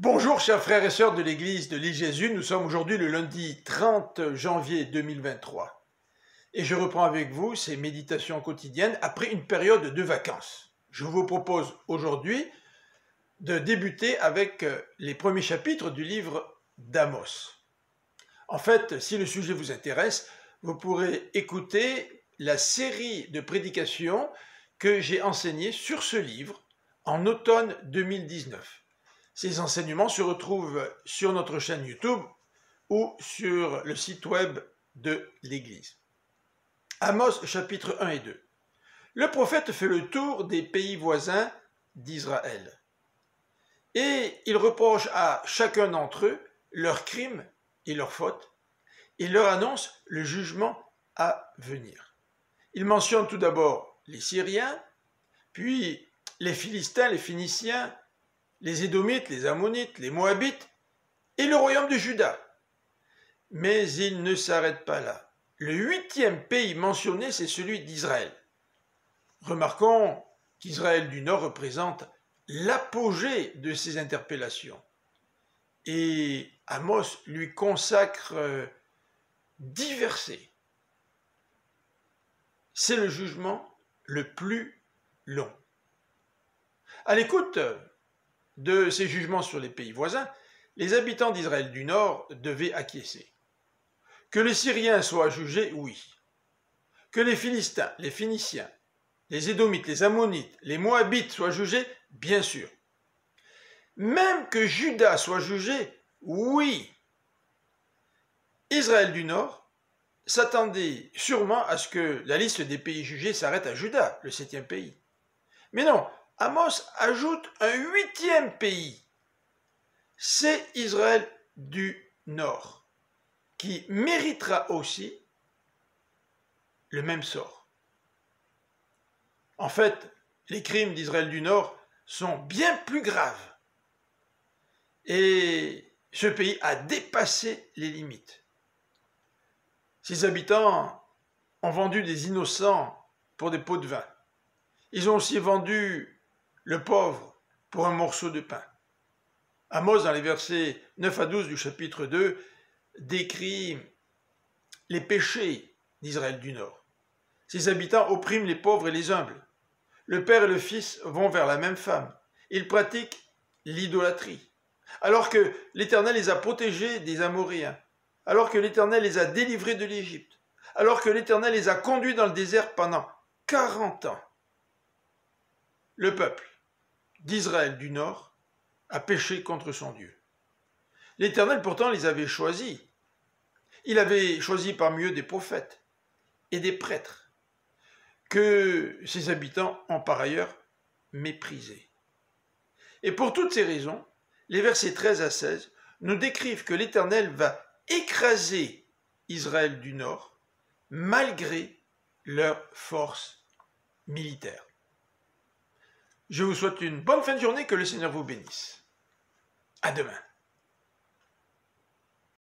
Bonjour chers frères et sœurs de l'église de l'île Jésus, nous sommes aujourd'hui le lundi 30 janvier 2023 et je reprends avec vous ces méditations quotidiennes après une période de vacances. Je vous propose aujourd'hui de débuter avec les premiers chapitres du livre d'Amos. En fait, si le sujet vous intéresse, vous pourrez écouter la série de prédications que j'ai enseignées sur ce livre en automne 2019. Ces enseignements se retrouvent sur notre chaîne YouTube ou sur le site web de l'Église. Amos chapitre 1 et 2. Le prophète fait le tour des pays voisins d'Israël et il reproche à chacun d'entre eux leurs crimes et leurs fautes et leur annonce le jugement à venir. Il mentionne tout d'abord les Syriens, puis les Philistins, les Phéniciens, les Édomites, les Ammonites, les Moabites et le royaume de Juda. Mais il ne s'arrête pas là. Le 8e pays mentionné, c'est celui d'Israël. Remarquons qu'Israël du Nord représente l'apogée de ces interpellations. Et Amos lui consacre 10 versets. C'est le jugement le plus long. À l'écoute de ces jugements sur les pays voisins, les habitants d'Israël du Nord devaient acquiescer. Que les Syriens soient jugés, oui. Que les Philistins, les Phéniciens, les Édomites, les Ammonites, les Moabites soient jugés, bien sûr. Même que Juda soit jugé, oui. Israël du Nord s'attendait sûrement à ce que la liste des pays jugés s'arrête à Juda, le 7e pays. Mais non, Amos ajoute un 8e pays. C'est Israël du Nord, qui méritera aussi le même sort. En fait, les crimes d'Israël du Nord sont bien plus graves. Et ce pays a dépassé les limites. Ses habitants ont vendu des innocents pour des pots de vin. Ils ont aussi vendu le pauvre pour un morceau de pain. Amos, dans les versets 9 à 12 du chapitre 2, décrit les péchés d'Israël du Nord. Ses habitants oppriment les pauvres et les humbles. Le père et le fils vont vers la même femme. Ils pratiquent l'idolâtrie. Alors que l'Éternel les a protégés des Amoréens, alors que l'Éternel les a délivrés de l'Égypte, alors que l'Éternel les a conduits dans le désert pendant 40 ans. Le peuple d'Israël du Nord a péché contre son Dieu. L'Éternel pourtant les avait choisis. Il avait choisi parmi eux des prophètes et des prêtres que ses habitants ont par ailleurs méprisés. Et pour toutes ces raisons, les versets 13 à 16 nous décrivent que l'Éternel va écraser Israël du Nord malgré leur force militaire. Je vous souhaite une bonne fin de journée, que le Seigneur vous bénisse. À demain.